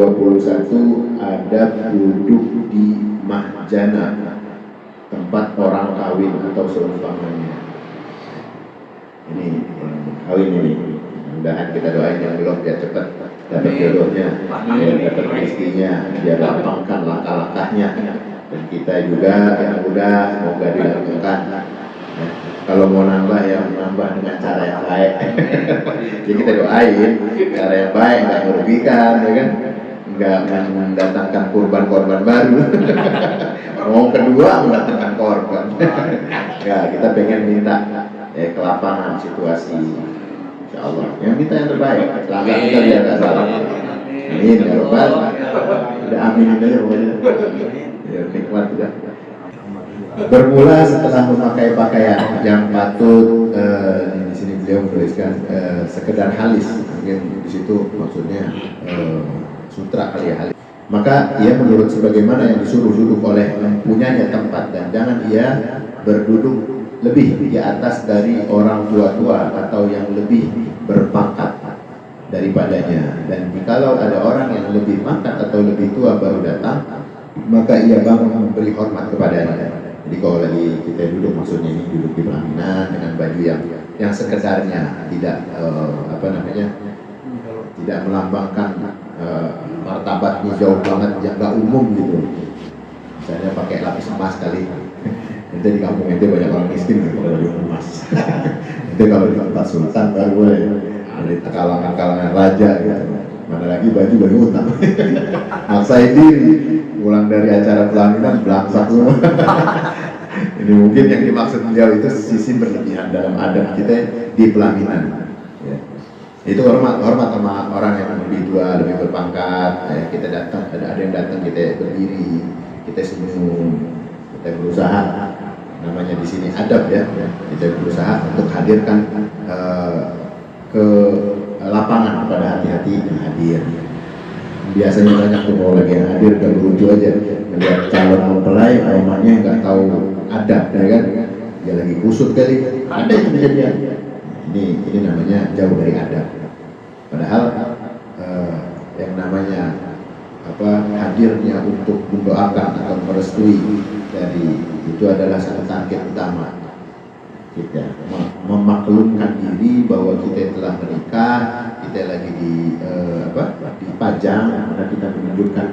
ke-21 adab duduk di mahjana, tempat orang kawin atau seumpamanya. Ini kawin ini. Mudah-mudahan kita doain yang belum biar cepat dapat jodohnya, dapat rezekinya, biar lapangkan langkah-langkahnya. Dan kita juga yang udah semoga dilakukan. Kalau mau nambah ya menambah dengan cara yang baik. Jadi kita doain cara yang baik, nggak merugikan, ya kan? Nggak mendatangkan korban-korban baru. Mau kedua mendatangkan korban. Ya kita pengen minta kelapangan situasi. Insya Allah. Yang minta yang terbaik. Langkah kita biar nggak salah. Amin ya Rabbal. Udah aminin aja pokoknya. Biar nikmat udah. Bermula setelah memakai pakaian yang patut, di sini beliau menuliskan sekedar halis, mungkin di situ maksudnya sutra kali ya, halis. Maka ia menurut sebagaimana yang disuruh duduk oleh punyanya tempat, dan jangan ia berduduk lebih di atas dari orang tua-tua atau yang lebih berpangkat daripadanya. Dan jikalau ada orang yang lebih pangkat atau lebih tua baru datang, maka ia bangun memberi hormat kepadanya. Jadi kalau lagi kita duduk, maksudnya ini duduk di pelaminan dengan baju yang sekedarnya, tidak tidak melambangkan martabatnya jauh banget, yang nggak umum gitu. Misalnya pakai lapis emas kali. Nanti di kampung ente banyak orang miskin gitu kalau baju emas. Nanti kalau di tempat sultan baru boleh. Ada kalangan-kalangan raja gitu. Mana lagi baju utang. Maksain diri pulang dari acara pelaminan belangsak semua. Ini mungkin yang dimaksud beliau itu sisi berlebihan dalam adab kita di pelaminan. Ya. Itu hormat sama orang yang lebih tua, lebih berpangkat. Ya, kita datang, ada yang datang kita berdiri, kita senyum, kita berusaha. Namanya di sini adab ya. Kita berusaha untuk hadirkan ke lapangan kepada hati-hati yang hadir. Biasanya banyak tuh kalau lagi yang hadir dan lucu aja melihat calon mempelai, romannya nggak tahu adab, ya kan? Dia lagi kusut kali, ada itu kejadian. Ini namanya jauh dari adab. Padahal yang namanya hadirnya untuk mendoakan atau merestui dari itu adalah satu target utama. Kita memaklumkan diri bahwa kita telah menikah, kita lagi dipajang, karena kita menunjukkan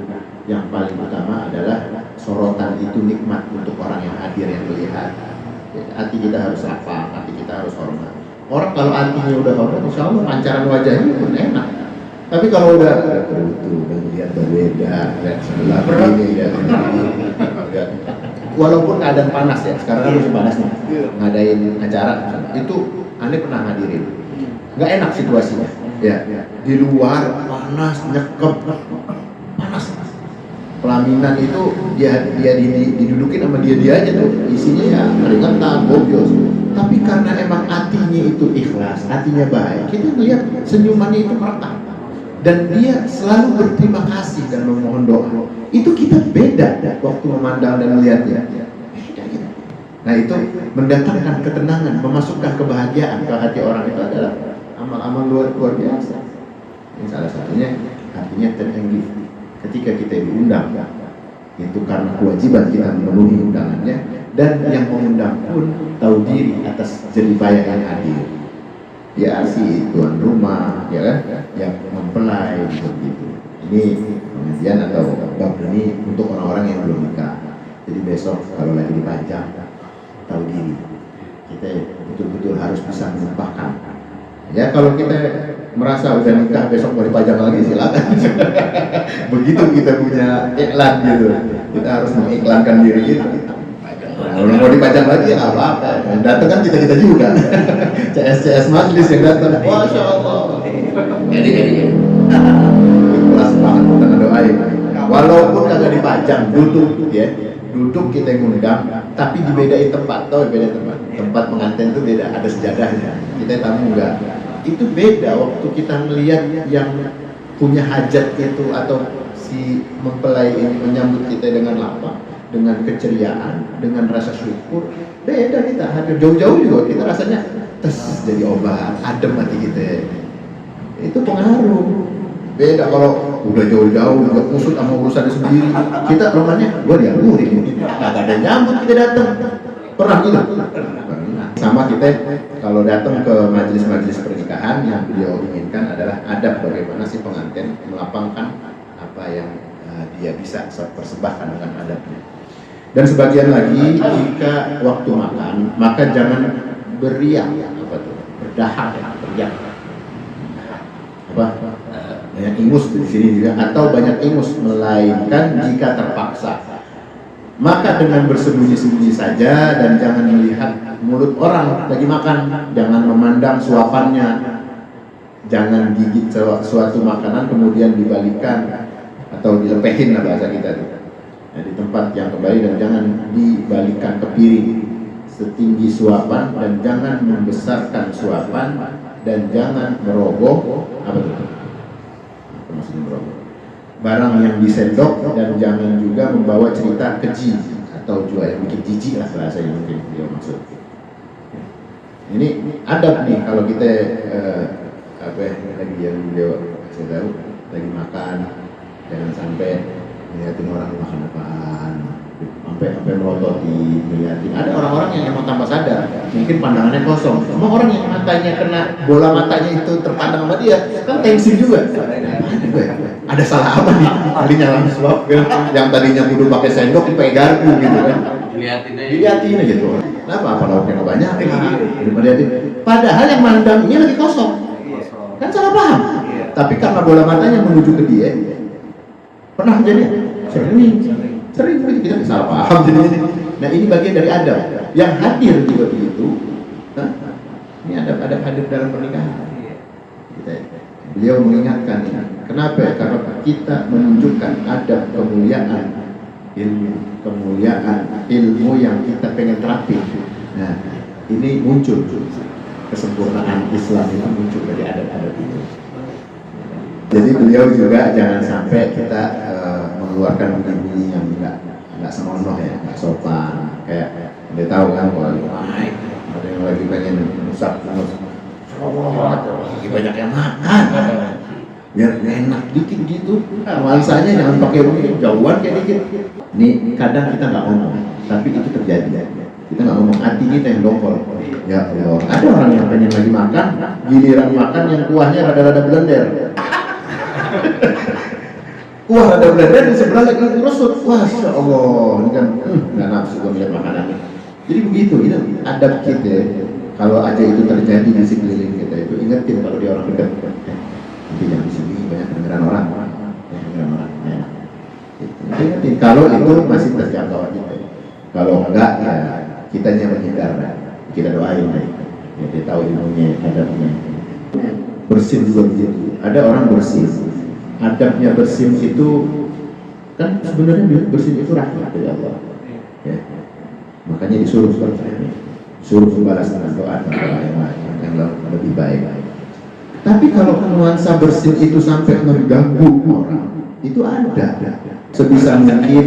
yang paling utama adalah sorotan itu nikmat untuk orang yang hadir, yang melihat. Hati kita harus apa? Hati kita harus hormat. Orang kalau hatinya udah hormat, insya Allah pancaran wajahnya pun enak. Tapi kalau udah melihat berbeda, lihat sebelah begini, walaupun keadaan panas ya, sekarang kan musim panas nih, ngadain acara itu, aneh pernah hadirin, nggak enak situasinya, ya, di luar panas, nyekep, panas, pelaminan itu dia didudukin sama dia aja tuh, isinya ya keringetan, gobios, tapi karena emang hatinya itu ikhlas, hatinya baik, kita melihat senyumannya itu merekah. Dan dia selalu berterima kasih dan memohon doa. Itu kita beda waktu memandang dan melihatnya. Nah itu mendatangkan ketenangan, memasukkan kebahagiaan ke hati orang, itu adalah amal-amal luar biasa. Ini salah satunya artinya terenggi. Ketika kita diundang, itu karena kewajiban kita memenuhi undangannya, dan yang mengundang pun tahu diri atas jeripaya yang hadir. Ya si tuan rumah, ya kan, yang mempelai begitu. Ini pengajian atau bab ini untuk orang-orang yang belum nikah. Jadi besok kalau lagi dipajang, tahu diri. Kita betul-betul harus bisa menumpahkan. Ya kalau kita merasa udah nikah besok mau dipajang lagi, silakan. Begitu kita punya iklan gitu, kita harus mengiklankan diri kita. Kalau mau dipajang lagi ya apa-apa. Yang datang kan kita juga. CS majlis yang datang. Masya Allah. Jadi kelas banget kita ngedoain. Walaupun kagak dipajang, duduk ya. Duduk kita yang ngundang, tapi dibedain tempat. Tahu beda tempat. Tempat pengantin itu beda, ada sejadahnya. Kita tamu enggak. Itu beda waktu kita melihat yang punya hajat itu atau si mempelai ini menyambut kita dengan lapang, dengan keceriaan, dengan rasa syukur. Beda kita hadir jauh-jauh juga kita rasanya tes jadi obat, adem hati kita. Itu pengaruh. Beda kalau udah jauh-jauh, udah kusut sama urusannya sendiri. Kita rumahnya, gua diamurin, nggak ada yang nyambut kita datang. Pernah gitu? Sama kita kalau datang ke majelis-majelis pernikahan yang beliau inginkan adalah adab bagaimana si pengantin melapangkan apa yang dia bisa persembahkan dengan adabnya. Dan sebagian lagi jika waktu makan maka jangan beriak, apa tuh, berdahak, teriak, apa, banyak ingus di sini juga, atau banyak ingus, melainkan jika terpaksa. Maka dengan bersembunyi-sembunyi saja dan jangan melihat mulut orang lagi makan, jangan memandang suapannya, jangan gigit suatu makanan kemudian dibalikkan atau dilepehin lah bahasa kita itu. Nah, di tempat yang kembali, dan jangan dibalikkan ke piring setinggi suapan, dan jangan membesarkan suapan, dan jangan merogoh, apa itu? Apa maksudnya merogoh? Barang yang disendok, dan jangan juga membawa cerita keji atau jual yang bikin jijik lah bahasanya mungkin dia maksud. Ini adab nih kalau kita apa lagi yang beliau saya tahu lagi makan, jangan sampai ngeliatin orang makan apaan, sampai melototi ngeliatin. Ada orang-orang yang emang tanpa sadar, mungkin pandangannya kosong. Emang orang yang matanya kena bola matanya itu terpandang sama dia, kan tensi juga. Ada salah apa nih? Kali nyalain suap kan? Yang tadinya kudu pakai sendok dipakai garpu gitu kan? Dilihatin aja tuh. Kenapa? Apa lauknya nggak banyak? Padahal yang mandang ini lagi kosong. Kan salah paham. Tapi karena bola matanya menuju ke dia, pernah kejadian? Sering kita salah paham jadinya. Nah ini bagian dari adab. Yang hadir juga begitu. Ini adab hadir dalam pernikahan. Beliau mengingatkan ini. Kenapa? Karena kita menunjukkan adab kemuliaan ilmu yang kita pengen terapin. Nah, ini muncul kesempurnaan Islam itu muncul dari adab-adab itu. Jadi beliau juga jangan sampai kita mengeluarkan bunyi yang nggak senonoh ya, nggak sopan. Kayak dia tahu kan kalau ada yang lagi pengen musab lagi banyak yang makan, biar enak dikit gitu. Nuansanya jangan pakai bunyi jauhan kayak dikit. Ini kadang kita nggak ngomong, tapi itu terjadi. Kita nggak ngomong, hati kita yang dongkol. Ya Allah, ada orang yang pengen lagi makan, giliran makan yang kuahnya rada-rada blender. Kuah rada blender di sebelah lagi rusut. Wah, ya Allah, ini kan nggak nafsu gue melihat makanannya. Jadi begitu, ini adab kita. Kalau aja itu terjadi di sekeliling kita itu, ingetin kalau dia orang dekat. Nanti yang di sini banyak dengeran orang. Ya. Ingetin kalau itu masih terjangkau kita. Kalau enggak, ya kitanya menghindar. Kita doain deh. Ya, dia tahu ilmunya, adabnya. Bersin juga begitu. Ada orang bersin. Adabnya bersin itu kan sebenarnya bersin itu rahmat dari Allah. Ya. Makanya disuruh seperti ini. Suruh membalas dengan doa yang lebih baik. Tapi kalau nuansa bersin itu sampai mengganggu orang, itu ada. Sebisa mungkin,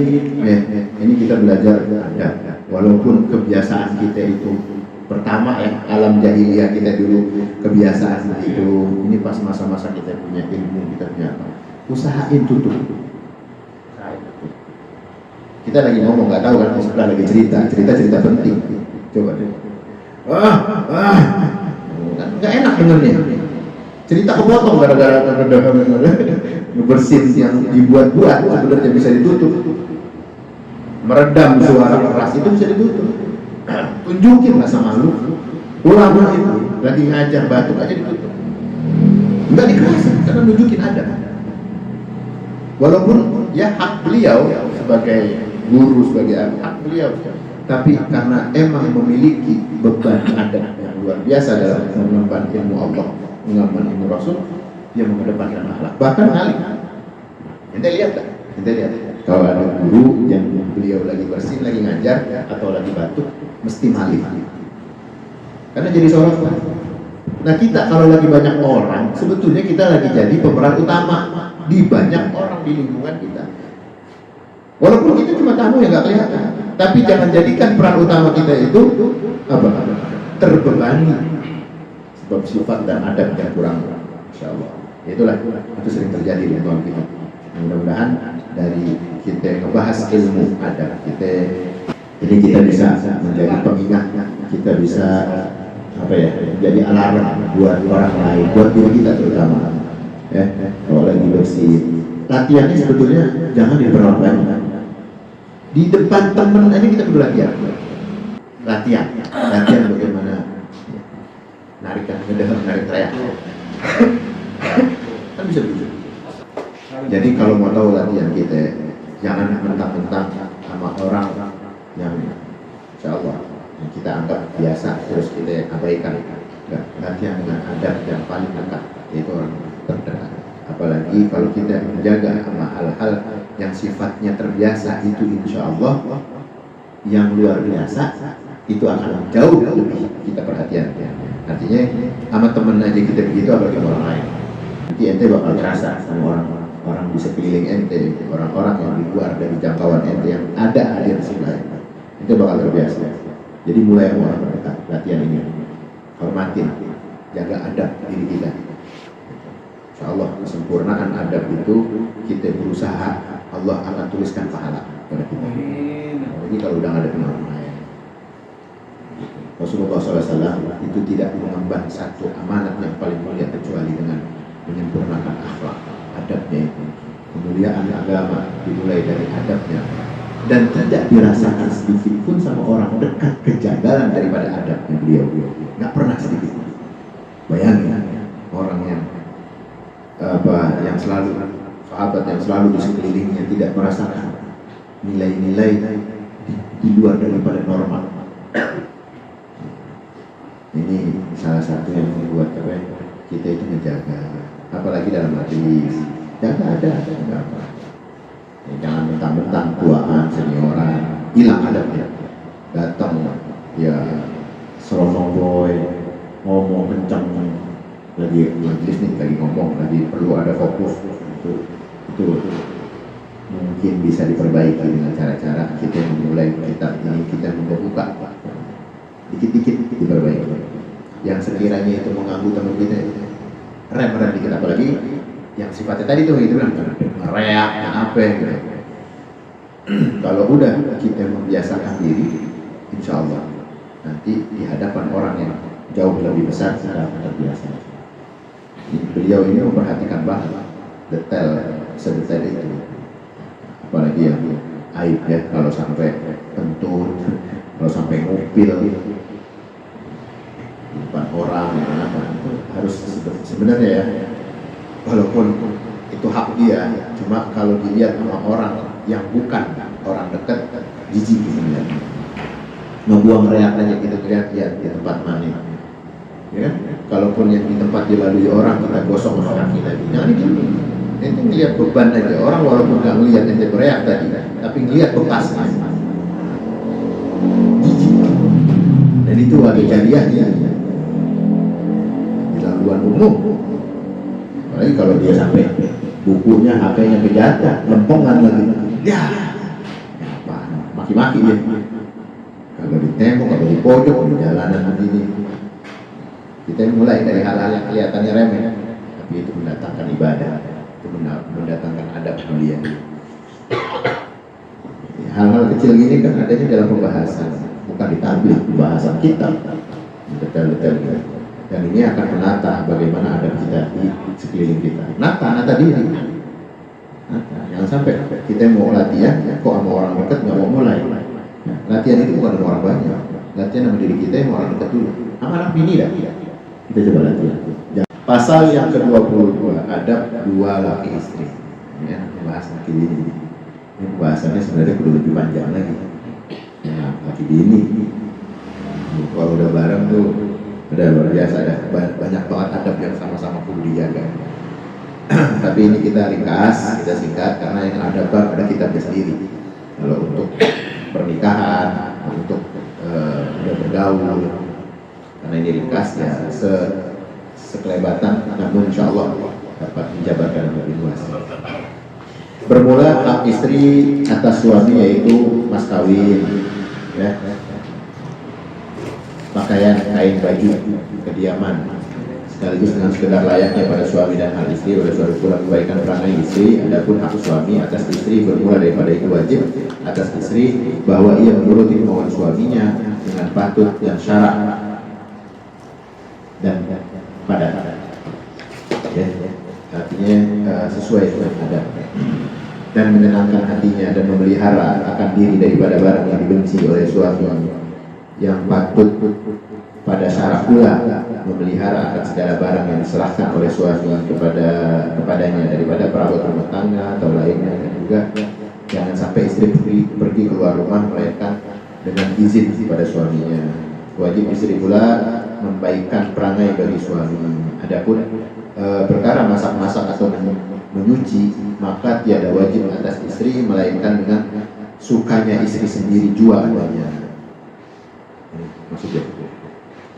ini kita belajar ada. Walaupun kebiasaan kita itu pertama ya, alam jahiliyah kita dulu kebiasaan itu. Ini pas masa-masa kita punya ilmu, kita punya apa? Usahain tutup. Kita lagi ngomong nggak tahu kan, sebelah lagi cerita penting. Coba deh. Nggak enak dengernya. Cerita kepotong gara-gara ngebersin yang dibuat-buat sebenarnya bisa ditutup. Meredam suara keras itu bisa ditutup. Tunjukin rasa malu. Ulama itu lagi ngajar batuk aja ditutup. Enggak dikerasin karena nunjukin ada. Walaupun ya hak beliau sebagai guru, sebagai hak beliau. Tapi karena emang memiliki beban adab yang luar biasa dalam mengemban ilmu Allah, mengemban ilmu Rasul, dia mengedepankan akhlak. Bahkan Ali, ente lihat kalau ada guru yang beliau lagi bersin, lagi ngajar atau lagi batuk, mesti malih. Karena jadi sorotan. Nah kita kalau lagi banyak orang, sebetulnya kita lagi jadi pemeran utama di banyak orang di lingkungan kita. Walaupun kita cuma tamu yang nggak kelihatan, tapi jangan jadikan peran utama kita itu terbebani sebab sifat dan adab yang kurang. Insya Allah. Itulah itu sering terjadi di antara kita. Mudah-mudahan dari kita ngebahas ilmu adab kita ini kita bisa menjadi pengingat, kita bisa apa ya, jadi alarm buat orang lain, buat diri kita terutama. Kalau lagi bersih, latihannya sebetulnya jangan diperbanyak. Di depan teman aja kita perlu latihan bagaimana narikan ngedehek, narik teriak kan bisa begitu. Jadi kalau mau tahu latihan kita, jangan mentang-mentang sama orang yang insya Allah yang kita anggap biasa terus kita abaikan. Latihan dengan adab yang paling dekat, yaitu orang terdekat. Apalagi kalau kita menjaga sama hal-hal yang sifatnya terbiasa, itu insya Allah yang luar biasa itu akan jauh lebih kita perhatian. Artinya sama temen aja kita begitu, apalagi sama orang lain. Nanti ente bakal terasa sama orang di sekeliling ente, orang-orang yang di luar dari jangkauan ente yang ada hadir di sebelah ente bakal terbiasa. Jadi mulai sama orang terdekat, latihan ini hormatin, jaga adab diri kita. Insya Allah kesempurnaan adab itu kita berusaha, Allah akan tuliskan pahala pada kita. Jadi kalau udah ada orang lain, Rasulullah SAW itu tidak mengemban satu amanat yang paling mulia kecuali dengan menyempurnakan akhlak, adabnya itu. Kemuliaan agama dimulai dari adabnya, dan tidak dirasakan sedikit pun sama orang dekat kejanggalan daripada adabnya beliau. Nggak pernah sedikit. Bayangin orang yang selalu sahabat yang selalu di sekelilingnya tidak merasakan nilai-nilai di luar daripada normal. Ini salah satu yang membuat kita itu menjaga, apalagi dalam majelis, jaga ada apa. Jangan mentang-mentang tuaan, senioran, hilang adabnya. Datang ya seronok boy, ngomong kencang, lagi majelis nih, lagi ngomong, lagi perlu ada fokus. Itu mungkin bisa diperbaiki dengan cara-cara kita memulai kitab ini, kita membuka dikit-dikit diperbaiki. Yang sekiranya itu mengganggu teman kita, rem dikit, apalagi yang sifatnya tadi tuh itu bilang reak apa gitu. Kalau udah kita membiasakan diri, insya Allah nanti di hadapan orang yang jauh lebih besar kita akan terbiasa. Beliau ini memperhatikan banget detail, sedetail itu. Apalagi yang aib ya, kalau sampai kentut, kalau sampai ngupil depan orang apa, itu harus sebenarnya ya, walaupun itu hak dia, cuma kalau dilihat sama orang yang bukan orang dekat, jijik sebenarnya. Ngebuang reak aja kita lihat di tempat mana, ya kan? Kalaupun yang di tempat dilalui orang kita gosok sama kaki lagi, jangan gitu. Itu ngelihat beban aja, orang walaupun nggak ngelihat ente bereak tadi, tapi ngelihat bekasnya, jijik. Dan itu ada jariahnya di laluan umum. Apalagi kalau dia sampai bukunya, HP-nya kejatuh, lempongan lagi, ya apa, maki-maki dia. Kalau di tembok, kalau di pojok, di jalanan begini, kita mulai dari hal-hal yang kelihatannya remeh, tapi itu mendatangkan ibadah, itu mendatangkan adab mulia. Hal-hal kecil gini kan adanya dalam pembahasan, bukan di tablik, pembahasan kita detail-detail gitu. Dan ini akan menata bagaimana adab kita di sekeliling kita. Nata diri. Jangan sampai kita mau latihan, kok sama orang dekat nggak mau mulai. Latihan itu bukan sama orang banyak. Latihan sama diri kita yang orang dekat dulu. Sama anak bini dah. Kita coba latihan. Pasal yang ke-22, adab dua laki istri. Ya, bahas laki bini. Ini pembahasannya sebenarnya perlu lebih panjang lagi. Ya, laki bini. Kalau udah bareng tuh udah luar biasa, ada banyak banget adab yang sama-sama perlu dijaga. Tapi ini kita ringkas, kita singkat karena yang ada kita sendiri. Kalau untuk pernikahan, untuk udah bergaul, karena ini ringkas ya sekelebatan, namun insya Allah dapat menjabarkan lebih luas. Bermula hak istri atas suami yaitu mas kawin, ya. Pakaian, kain, baju, kediaman, sekaligus dengan sekedar layaknya pada suami dan hal istri, pada suami pula kebaikan perangai istri. Adapun hak suami atas istri bermula daripada itu wajib atas istri bahwa ia menuruti kemauan suaminya dengan patut dan syarak dan pada ya, artinya sesuai dengan adab dan menyenangkan hatinya dan memelihara akan diri daripada barang yang dibenci oleh suami yang patut pada syarat pula memelihara akan segala barang yang diserahkan oleh suami kepadanya daripada perabot rumah tangga atau lainnya. Dan juga jangan sampai istri pergi keluar rumah melainkan dengan izin pada suaminya. Wajib istri pula membaikkan perangai bagi suami. Adapun perkara masak-masak atau menyuci, maka tiada wajib atas istri melainkan dengan sukanya istri sendiri jua adanya. Maksudnya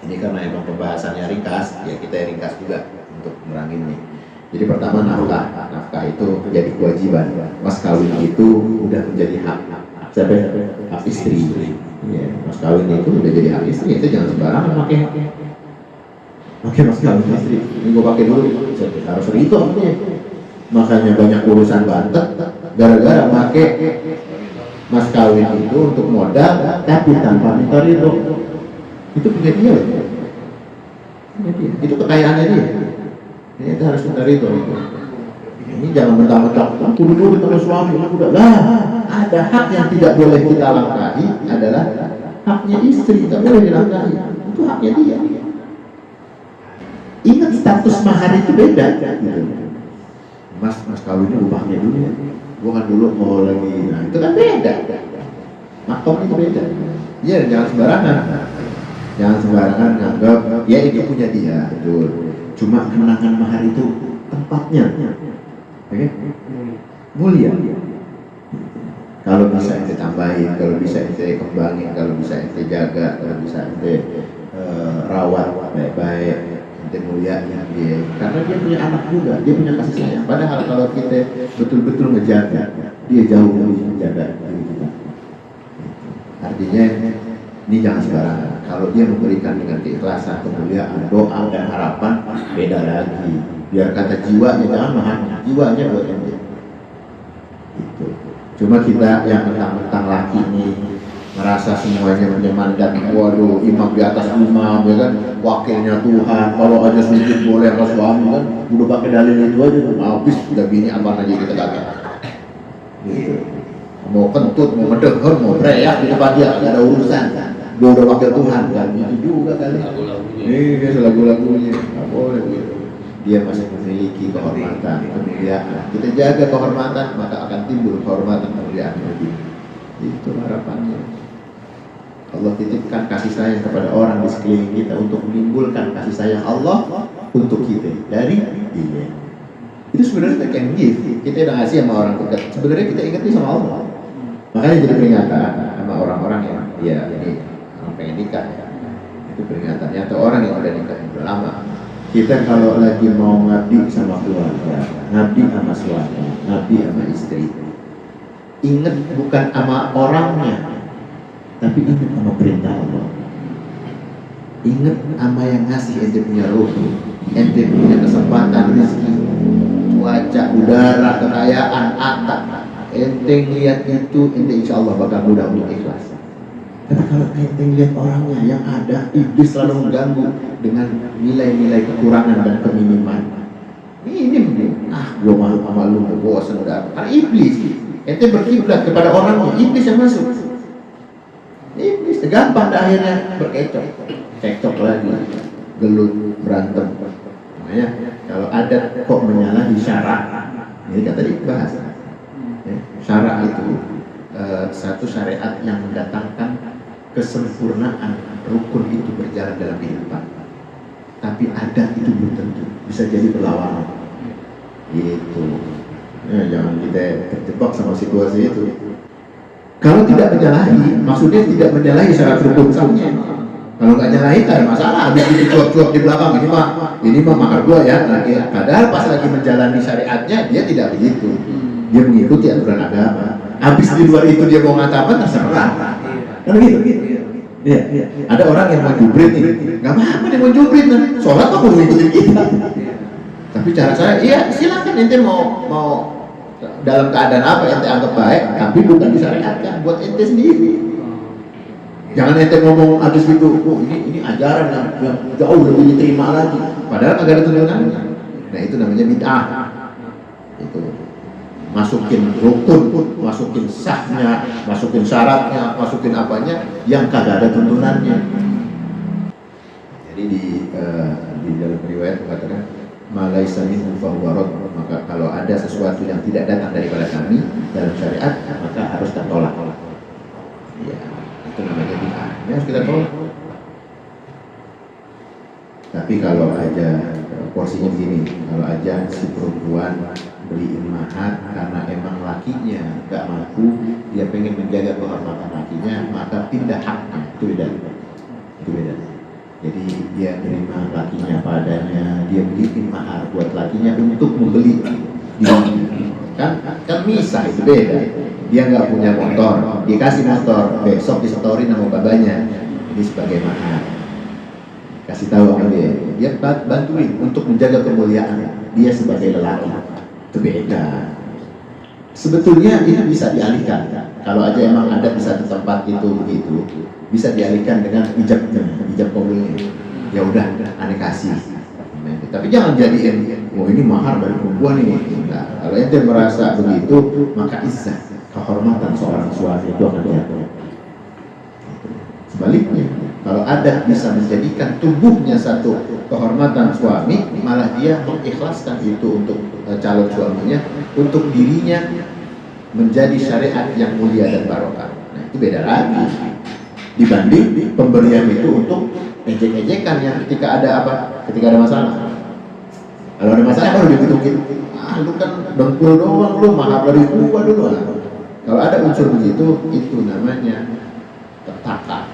ini karena emang pembahasannya ringkas, ya kita ringkas juga untuk merangin nih. Jadi pertama nafkah itu menjadi kewajiban. Mas kawin itu udah menjadi hak siapa? Hak istri. Ya, mas kawin itu udah jadi hak istri, itu jangan sembarangan pakai mas kawin istri. Ini gue pakai dulu, harus rito artinya. Makanya banyak urusan bantet gara-gara pakai mas kawin itu untuk modal tapi tanpa minta rito. Itu punya dia loh. Itu kekayaannya dia. Ini harus minta rito. Ini jangan mentang-mentang aku dulu ketemu suami, aku udah lah. Ada hak yang tidak boleh kita langkahi adalah haknya istri, tidak boleh dilangkahi. Itu haknya dia. Ingat status mahar itu beda. Mas kawinnya upahnya dulu ya. Gua kan dulu mau lagi, nah itu kan beda. Makom itu beda. Iya, jangan sembarangan. Jangan sembarangan nganggap ya itu punya dia, betul. Cuma kenangan mahar itu tempatnya, oke? Mulia. Kalau bisa ente tambahin, kalau bisa ente kembangin, kalau bisa ente jaga, kalau bisa ente rawat baik-baik, ente muliain dia. Karena dia punya anak juga, dia punya kasih sayang. Padahal kalau kita betul-betul ngejaga, dia jauh lebih menjaga diri kita. Artinya ini jangan sembarangan. Kalau dia memberikan dengan keikhlasan, kemuliaan, doa dan harapan, beda lagi. Biar kata jiwanya, jangan maharnya, jiwanya buat ente. Itu. Cuma kita yang mentang-mentang laki ini merasa semuanya menyemangat, waduh imam di atas imam, ya kan, wakilnya Tuhan. Kalau aja sujud boleh ke suami kan, udah pakai dalil itu aja, habis udah bini apa aja kita kagak. Gitu. Mau kentut, mau mendengar, mau teriak di depan dia, gak ada urusan. Dia udah wakil Tuhan kan, itu juga kali. Ini lagu-lagunya, nggak boleh gitu. Dia masih memiliki kehormatan, kemuliaan. Kita jaga kehormatan, maka akan timbul kehormatan, kemuliaan lagi. Itu harapannya. Allah titipkan kasih sayang kepada orang di sekeliling kita untuk menimbulkan kasih sayang Allah untuk kita dari dia. Itu sebenarnya kita can give. Kita udah ngasih sama orang dekat. Sebenarnya kita ingatnya sama Allah. Makanya jadi peringatan sama orang-orang yang dia ini orang pengen nikah ya. Itu peringatannya atau orang yang udah nikah yang udah lama. Kita kalau lagi mau ngabdi sama keluarga, ngabdi sama suami, ngabdi sama istri, ingat bukan sama orangnya, tapi ingat sama perintah Allah. Ingat sama yang ngasih ente punya ruh, ente punya kesempatan, rezeki, cuaca, udara, kekayaan, akal. Ente lihat itu, ente insya Allah bakal mudah untuk ikhlas. Tapi kalau ente lihat orangnya yang ada, iblis selalu mengganggu dengan nilai-nilai kekurangan dan keminiman. Minim, gua malu sama lu, gua bosan udah. Karena iblis, ente berkiblat kepada orangnya, iblis yang masuk. Iblis gampang akhirnya berkecok, cekcok lagi, gelut, berantem. Makanya kalau adat kok menyalahi syarak, ini kan tadi bahas. Syarak itu satu syariat yang mendatangkan kesempurnaan rukun itu berjalan dalam kehidupan. Tapi adat itu belum tentu, bisa jadi berlawanan. Gitu. Ya, jangan kita terjebak sama situasi itu. Kalau tidak menyalahi, maksudnya tidak menyalahi syarat rukun sahnya. Kalau nggak nyalahi, tak ada masalah. Habis itu cuap-cuap di belakang, ini mah mahar gua ya. Nah, ya. Padahal pas lagi menjalani syariatnya, dia tidak begitu. Dia mengikuti aturan agama. Habis di luar itu dia mau ngata apa terserah. Kan gitu. Iya. Ada orang yang mau jubrit nih, nggak apa-apa dia mau jubrit, nah. Sholat kok mau ngikutin kita. Tapi cara saya, iya silakan ente mau dalam keadaan apa ente anggap baik, tapi bukan disyariatkan buat ente sendiri. Jangan ente ngomong habis itu, oh ini ajaran yang jauh lebih diterima lagi, padahal agak ada tuntunannya. Nah itu namanya bid'ah. Itu masukin rukun, masukin sahnya, masukin syaratnya, masukin apanya yang kagak ada tuntunannya. Jadi di dalam riwayat mengatakan malaisa minhu fahuwa rad, maka kalau ada sesuatu yang tidak datang daripada kami dalam syariat maka harus kita tolak. Ya, itu namanya bid'ah. Ini harus kita tolak. Tapi kalau aja porsinya begini, kalau aja si perempuan beliin mahar karena emang lakinya nggak mampu, dia pengen menjaga kehormatan lakinya, maka pindah haknya. Itu beda. Jadi dia terima lakinya padanya, dia beliin mahar buat lakinya untuk membeli dirinya. Kan misah, itu beda. Dia nggak punya motor, dikasih motor, besok disetorin sama babanya, ini sebagai mahar. Kasih tahu sama dia bantuin untuk menjaga kemuliaan dia sebagai lelaki. Itu beda. Sebetulnya ini bisa dialihkan. Kalau aja emang ada di satu tempat itu begitu, bisa dialihkan dengan ijab kabulnya. Ya udah, aneh kasih. Tapi jangan jadiin, oh ini mahar dari perempuan ini. Nah, kalau ente merasa begitu, maka izzah, kehormatan seorang suami itu akan jatuh. Sebaliknya, kalau ada bisa menjadikan tubuhnya satu kehormatan suami, malah dia mengikhlaskan itu untuk calon suaminya, untuk dirinya menjadi syariat yang mulia dan barokah. Nah itu beda lagi dibanding pemberian itu untuk ejek-ejekan yang ketika ada apa? Ketika ada masalah. Kalau ada masalah baru dihitungin. Lu kan dengkul doang, lu mahar dari gua dulu. Kalau ada unsur begitu, itu namanya tertata.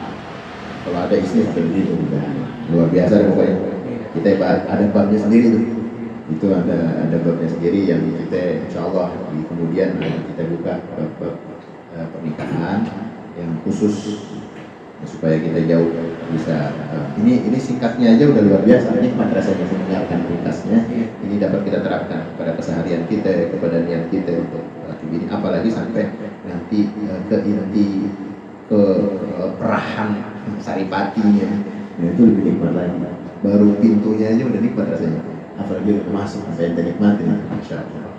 Kalau ada istri seperti itu, luar biasa deh pokoknya. Kita ada babnya sendiri tuh. Itu ada babnya sendiri yang kita insya Allah di kemudian kita buka bab pernikahan yang khusus supaya kita jauh bisa. Ini singkatnya aja udah luar biasa. Nikmat rasanya mendengarkan ringkasnya. Ini dapat kita terapkan pada keseharian kita, kepada niat kita untuk ini, apalagi sampai nanti ke inti ke perahan saripatinya, nah, itu lebih nikmat lagi. Baru pintunya aja udah nikmat rasanya, apalagi udah masuk sampai ente nikmatin, insya Allah.